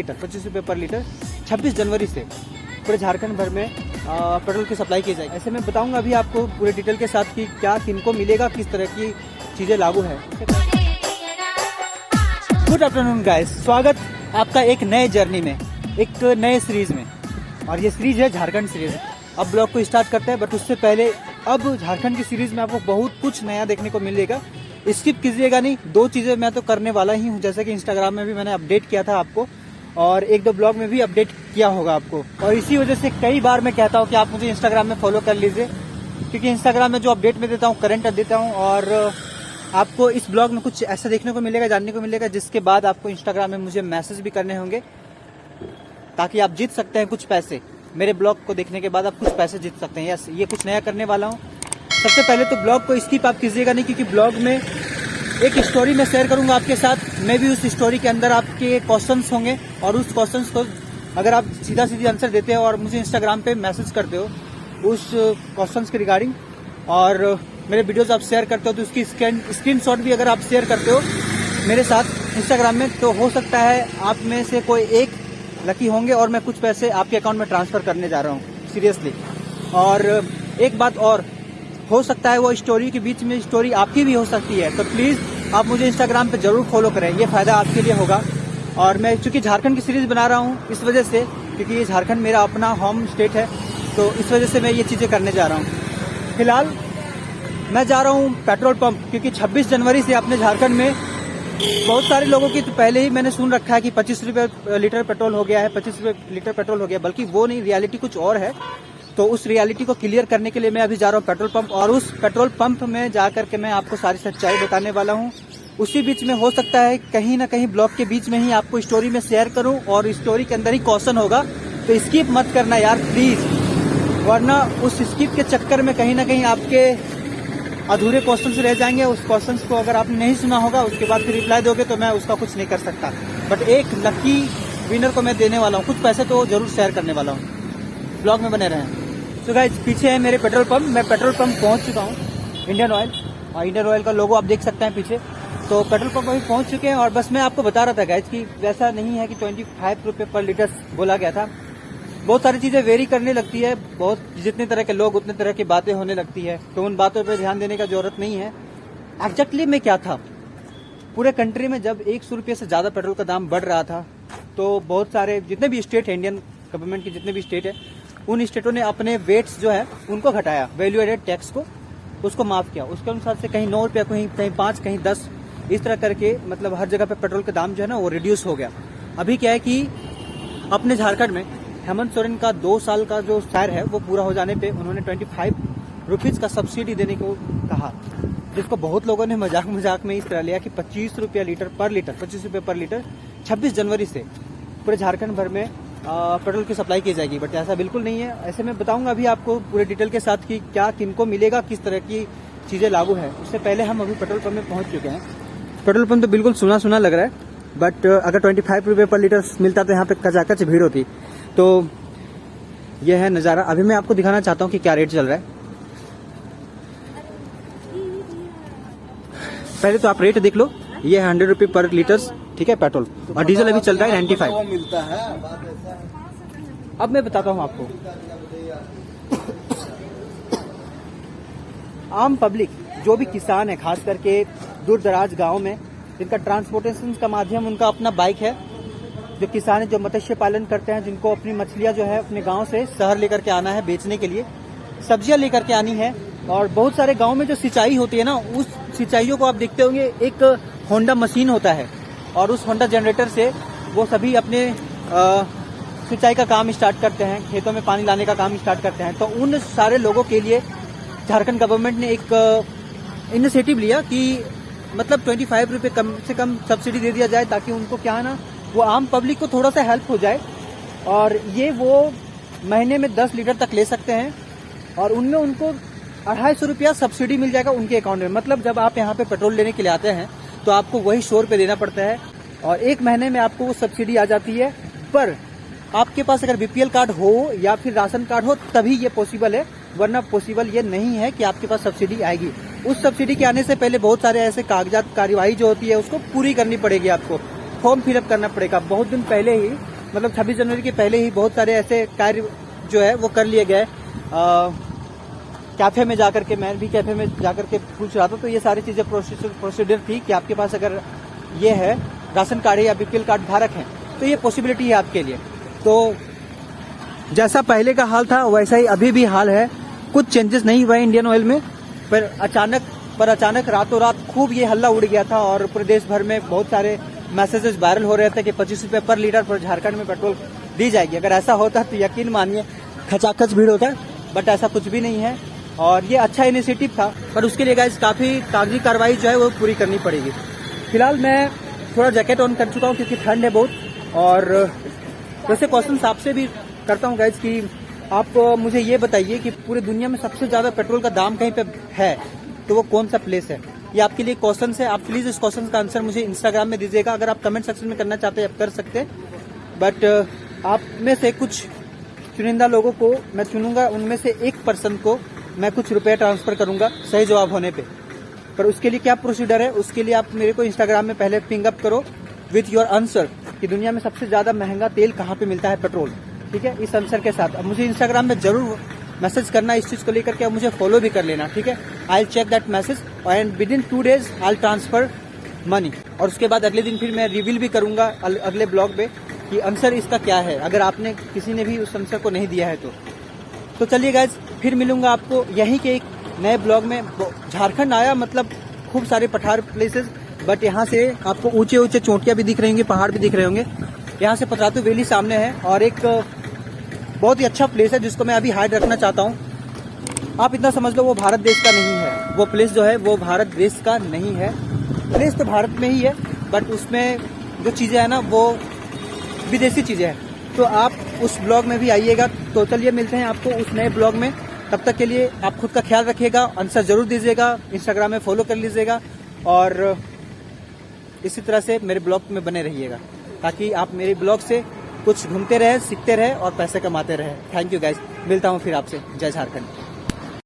Litre 25 रुपये पर litre 26 जनवरी से पूरे झारखंड भर में पेट्रोल की सप्लाई की जाएगी। ऐसे में बताऊंगा अभी आपको पूरे डिटेल के साथ कि क्या किनको मिलेगा, किस तरह की चीज़ें लागू है। गुड आफ्टरनून गाइस, स्वागत आपका एक नए जर्नी में, एक नए सीरीज में, और ये सीरीज है झारखंड सीरीज। अब ब्लॉग को स्टार्ट करते हैं, बट उससे पहले अब झारखंड की सीरीज में आपको बहुत कुछ नया देखने को मिलेगा। स्किप कीजिएगा नहीं, दो चीज़ें मैं तो करने वाला ही हूँ, जैसे कि इंस्टाग्राम में भी मैंने अपडेट किया था आपको, और एक दो ब्लॉग में भी अपडेट किया होगा आपको। और इसी वजह से कई बार मैं कहता हूँ कि आप मुझे इंस्टाग्राम में फॉलो कर लीजिए, क्योंकि इंस्टाग्राम में जो अपडेट मैं देता हूँ करंट देता हूँ, और आपको इस ब्लॉग में कुछ ऐसा देखने को मिलेगा, जानने को मिलेगा, जिसके बाद आपको इंस्टाग्राम में मुझे मैसेज भी करने होंगे, ताकि आप जीत सकते हैं कुछ पैसे। मेरे ब्लॉग को देखने के बाद आप कुछ पैसे जीत सकते हैं। यस, ये कुछ नया करने वाला हूँ। सबसे पहले तो ब्लॉग को स्किप आप कीजिएगा नहीं, क्योंकि ब्लॉग में एक स्टोरी मैं शेयर करूंगा आपके साथ। मैं भी उस स्टोरी के अंदर आपके क्वेश्चंस होंगे, और उस क्वेश्चंस को अगर आप सीधा सीधी आंसर देते हो और मुझे इंस्टाग्राम पे मैसेज करते हो उस क्वेश्चंस के रिगार्डिंग, और मेरे वीडियोस आप शेयर करते हो, तो उसकी स्क्रीनशॉट भी अगर आप शेयर करते हो मेरे साथ इंस्टाग्राम में, तो हो सकता है आप में से कोई एक लकी होंगे और मैं कुछ पैसे आपके अकाउंट में ट्रांसफर करने जा रहा हूँ, सीरियसली। और एक बात और, हो सकता है वो स्टोरी के बीच में स्टोरी आपकी भी हो सकती है, तो प्लीज़ आप मुझे इंस्टाग्राम पे जरूर फॉलो करें, ये फ़ायदा आपके लिए होगा। और मैं चूंकि झारखंड की सीरीज़ बना रहा हूँ इस वजह से, क्योंकि ये झारखंड मेरा अपना होम स्टेट है, तो इस वजह से मैं ये चीज़ें करने जा रहा हूँ। फिलहाल मैं जा रहा हूँ पेट्रोल पंप, क्योंकि 26 जनवरी से अपने झारखंड में बहुत सारे लोगों की तो पहले ही मैंने सुन रखा है कि 25 रुपये लीटर पेट्रोल हो गया है, 25 रुपये लीटर पेट्रोल हो गया, बल्कि वो नहीं, रियलिटी कुछ और है। तो उस रियलिटी को क्लियर करने के लिए मैं अभी जा रहा हूँ पेट्रोल पंप, और उस पेट्रोल पंप में जा करके मैं आपको सारी सच्चाई बताने वाला हूँ। उसी बीच में हो सकता है कहीं ना कहीं ब्लॉग के बीच में ही आपको स्टोरी में शेयर करूँ, और स्टोरी के अंदर ही क्वेश्चन होगा, तो स्किप मत करना यार प्लीज़, वरना उस स्किप के चक्कर में कहीं ना कहीं आपके अधूरे क्वेश्चन रह जाएंगे। उस क्वेश्चन को अगर आपने नहीं सुना होगा, उसके बाद फिर रिप्लाई दोगे तो मैं उसका कुछ नहीं कर सकता। बट एक लकी विनर को मैं देने वाला हूँ, कुछ पैसे तो जरूर शेयर करने वाला हूँ, ब्लॉग में बने रहें। तो गाइस, पीछे है मेरे पेट्रोल पंप, मैं पेट्रोल पंप पहुँच चुका हूँ, इंडियन ऑयल, और इंडियन ऑयल का लोगो आप देख सकते हैं पीछे। तो पेट्रोल पंप अभी पहुँच चुके हैं, और बस मैं आपको बता रहा था गाइस कि वैसा नहीं है कि 25 रुपये पर लीटर बोला गया था। बहुत सारी चीज़ें वेरी करने लगती है, बहुत जितने तरह के लोग उतने तरह की बातें होने लगती है, तो उन बातों पे ध्यान देने का जरूरत नहीं है। एग्जैक्टली में क्या था, पूरे कंट्री में जब 100 रुपये से ज़्यादा पेट्रोल का दाम बढ़ रहा था, तो बहुत सारे जितने भी स्टेट है, इंडियन गवर्नमेंट के जितने भी स्टेट है, उन स्टेटों ने अपने वेट्स जो है उनको घटाया, वैल्यू एडेड टैक्स को, उसको माफ़ किया। उसके अनुसार से कहीं 9 रुपया, कहीं 5, कहीं 10, इस तरह करके मतलब हर जगह पे पेट्रोल का दाम जो है ना वो रिड्यूस हो गया। अभी क्या है कि अपने झारखंड में हेमंत सोरेन का 2 साल का जो सैर है वो पूरा हो जाने पे उन्होंने 25 रुपीज़ का सब्सिडी देने को कहा, जिसको बहुत लोगों ने मजाक में इस तरह लिया कि 25 रुपया लीटर पर लीटर, 25 रुपये पर लीटर 26 जनवरी से पूरे झारखंड भर में पेट्रोल की सप्लाई की जाएगी। बट ऐसा बिल्कुल नहीं है। ऐसे में बताऊंगा अभी आपको पूरे डिटेल के साथ कि क्या किनको मिलेगा, किस तरह की चीज़ें लागू है। उससे पहले हम अभी पेट्रोल पंप में पहुँच चुके हैं। पेट्रोल पंप तो बिल्कुल सुना सुना लग रहा है, बट अगर 25 रुपये पर लीटर मिलता तो यहाँ पे कचाकच भीड़ होती। तो यह है नज़ारा। अभी मैं आपको दिखाना चाहता हूँ कि क्या रेट चल रहा है। पहले तो आप रेट देख लो, ये है 100 रुपये पर लीटर, ठीक है, पेट्रोल, और डीजल अभी चल रहा है 95 मिलता है। अब मैं बताता हूँ आपको, आम पब्लिक जो भी किसान है, खास करके दूर दराज गाँव में, जिनका ट्रांसपोर्टेशन का माध्यम उनका अपना बाइक है, जो किसान है, जो मत्स्य पालन करते हैं, जिनको अपनी मछलियां जो है अपने गांव से शहर लेकर के आना है बेचने के लिए, सब्जियां लेकर के आनी है, और बहुत सारे गांव में जो सिंचाई होती है ना, उस सिंचाइयों को आप देखते होंगे, एक होंडा मशीन होता है, और उस होंडा जनरेटर से वो सभी अपने सिंचाई का काम स्टार्ट करते हैं, खेतों में पानी लाने का काम स्टार्ट करते हैं। तो उन सारे लोगों के लिए झारखंड गवर्नमेंट ने एक इनिशिएटिव लिया कि मतलब 25 रुपये कम से कम सब्सिडी दे दिया जाए, ताकि उनको क्या है ना, वो आम पब्लिक को थोड़ा सा हेल्प हो जाए। और ये वो महीने में 10 लीटर तक ले सकते हैं, और उनमें उनको 250 रुपया सब्सिडी मिल जाएगा उनके अकाउंट में। मतलब जब आप यहाँ पे पेट्रोल लेने के लिए आते हैं तो आपको वही 100 रुपये देना पड़ता है, और एक महीने में आपको वो सब्सिडी आ जाती है। पर आपके पास अगर BPL कार्ड हो या फिर राशन कार्ड हो तभी ये पॉसिबल है, वरना पॉसिबल ये नहीं है कि आपके पास सब्सिडी आएगी। उस सब्सिडी के आने से पहले बहुत सारे ऐसे कागजात कार्यवाही जो होती है उसको पूरी करनी पड़ेगी, आपको फॉर्म फिलअप करना पड़ेगा। बहुत दिन पहले ही मतलब 26 जनवरी के पहले ही बहुत सारे ऐसे कार्य जो है वो कर लिए गए। कैफ़े में जाकर के, मैं भी कैफ़े में जाकर के पूछ रहा था, तो ये सारी चीज़ें प्रोसीडर थी कि आपके पास अगर ये है राशन कार्ड है या बीपीएल कार्ड धारक हैं तो ये पॉसिबिलिटी है आपके लिए। तो जैसा पहले का हाल था वैसा ही अभी भी हाल है, कुछ चेंजेस नहीं हुआ है इंडियन ऑयल में। पर अचानक रातों रात खूब ये हल्ला उड़ गया था और पूरे देश भर में बहुत सारे मैसेजेस वायरल हो रहे थे कि 25 रुपये पर लीटर पर झारखंड में पेट्रोल दी जाएगी। अगर ऐसा होता तो यकीन मानिए खचाखच भीड़ होता, बट ऐसा कुछ भी नहीं है और ये अच्छा इनिशिएटिव था। पर उसके लिए गाइस काफ़ी कागजी कार्रवाई जो है वो पूरी करनी पड़ेगी। फिलहाल मैं थोड़ा जैकेट ऑन कर चुका हूँ क्योंकि ठंड है बहुत। और वैसे क्वेश्चन आपसे भी करता हूँ गाइस कि आप मुझे ये बताइए कि पूरी दुनिया में सबसे ज़्यादा पेट्रोल का दाम कहीं पे है तो वो कौन सा प्लेस है? ये आपके लिए क्वेश्चन है। आप प्लीज़ इस क्वेश्चन का आंसर मुझे इंस्टाग्राम में दीजिएगा। अगर आप कमेंट सेक्शन में करना चाहते हैं आप कर सकते हैं, बट आप में से कुछ चुनिंदा लोगों को मैं चुनूंगा, उनमें से एक पर्सन को मैं कुछ रुपए ट्रांसफर करूंगा सही जवाब होने पे। पर उसके लिए क्या प्रोसीजर है, उसके लिए आप मेरे को इंस्टाग्राम में पहले पिंग अप करो विथ योर आंसर कि दुनिया में सबसे ज़्यादा महंगा तेल कहाँ पे मिलता है पेट्रोल, ठीक है, इस आंसर के साथ। अब मुझे इंस्टाग्राम में जरूर मैसेज करना इस चीज़ को लेकर के, मुझे फॉलो भी कर लेना, ठीक है। I check that message and within 2 days I transfer money. और उसके बाद अगले दिन फिर मैं रिवील भी करूंगा अगले ब्लॉग में कि आंसर इसका क्या है, अगर आपने किसी ने भी उस आंसर को नहीं दिया है तो चलिए गाइज फिर मिलूंगा आपको यहीं के एक नए ब्लॉग में। झारखंड आया मतलब खूब सारे पठार प्लेसेस, बट यहाँ से आपको ऊंचे ऊंचे चोटियाँ भी दिख रही होंगी, पहाड़ भी दिख रहे होंगे। यहाँ से पतरातू वैली सामने है और एक बहुत ही अच्छा प्लेस है जिसको मैं अभी हाइड रखना चाहता हूँ। आप इतना समझ लो वो भारत देश का नहीं है, वो प्लेस जो है वो भारत देश का नहीं है। प्लेस तो भारत में ही है बट उसमें जो चीज़ें हैं ना वो विदेशी चीज़ें हैं। तो आप उस ब्लॉग में भी आइएगा। तो चलिए मिलते हैं आपको उस नए ब्लॉग में। तब तक के लिए आप खुद का ख्याल रखिएगा, आंसर जरूर दीजिएगा, इंस्टाग्राम में फॉलो कर लीजिएगा और इसी तरह से मेरे ब्लॉग में बने रहिएगा ताकि आप मेरे ब्लॉग से कुछ घूमते रहे, सीखते रहे और पैसे कमाते रहे। थैंक यू गाइज, मिलता हूँ फिर आपसे। जय झारखंड।